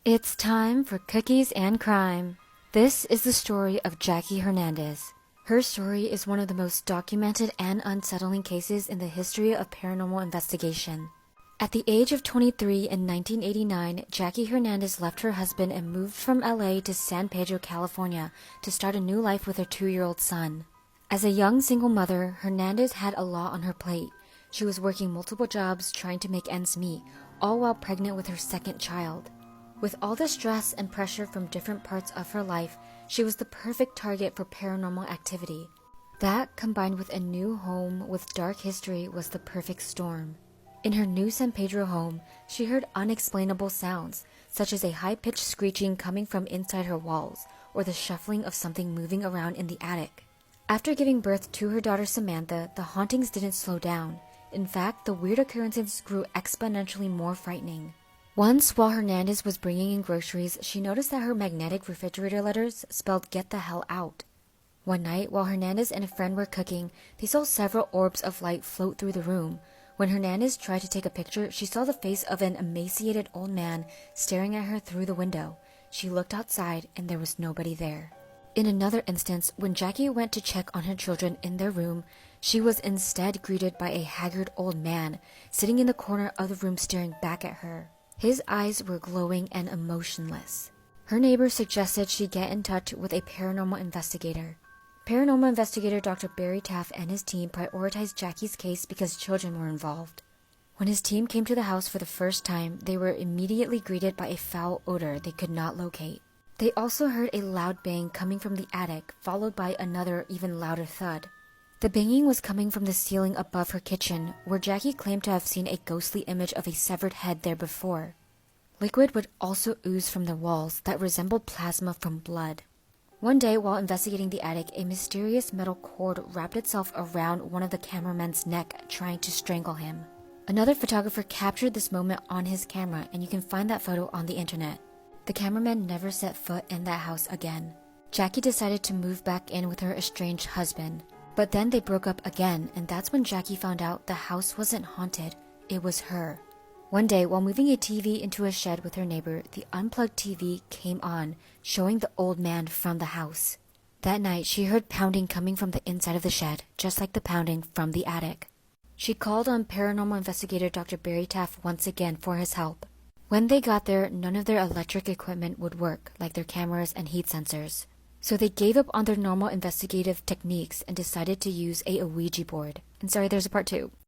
It's time for Cookies and Crime. This is the story of Jackie Hernandez. Her story is one of the most documented and unsettling cases in the history of paranormal investigation. At the age of 23 in 1989, Jackie Hernandez left her husband and moved from LA to San Pedro, California to start a new life with her 2-year-old son. As a young single mother, Hernandez had a lot on her plate. She was working multiple jobs trying to make ends meet, all while pregnant with her second child. With all the stress and pressure from different parts of her life, she was the perfect target for paranormal activity. That, combined with a new home with dark history, was the perfect storm. In her new San Pedro home, she heard unexplainable sounds, such as a high-pitched screeching coming from inside her walls, or the shuffling of something moving around in the attic. After giving birth to her daughter Samantha, the hauntings didn't slow down. In fact, the weird occurrences grew exponentially more frightening. Once, while Hernandez was bringing in groceries, she noticed that her magnetic refrigerator letters spelled "Get the hell out." One night, while Hernandez and a friend were cooking, they saw several orbs of light float through the room. When Hernandez tried to take a picture, she saw the face of an emaciated old man staring at her through the window. She looked outside, and there was nobody there. In another instance, when Jackie went to check on her children in their room, she was instead greeted by a haggard old man sitting in the corner of the room staring back at her. His eyes were glowing and emotionless. Her neighbor suggested she get in touch with a paranormal investigator. Paranormal investigator Dr. Barry Taff and his team prioritized Jackie's case because children were involved. When his team came to the house for the first time, they were immediately greeted by a foul odor they could not locate. They also heard a loud bang coming from the attic, followed by another even louder thud. The banging was coming from the ceiling above her kitchen, where Jackie claimed to have seen a ghostly image of a severed head there before. Liquid would also ooze from the walls that resembled plasma from blood. One day, while investigating the attic, a mysterious metal cord wrapped itself around one of the cameraman's neck, trying to strangle him. Another photographer captured this moment on his camera, and you can find that photo on the internet. The cameraman never set foot in that house again. Jackie decided to move back in with her estranged husband. But then they broke up again, and that's when Jackie found out the house wasn't haunted, it was her. One day, while moving a TV into a shed with her neighbor, the unplugged TV came on, showing the old man from the house. That night, she heard pounding coming from the inside of the shed, just like the pounding from the attic. She called on paranormal investigator Dr. Barry Taff once again for his help. When they got there, none of their electric equipment would work, like their cameras and heat sensors. So they gave up on their normal investigative techniques and decided to use a Ouija board. And sorry, there's a part 2.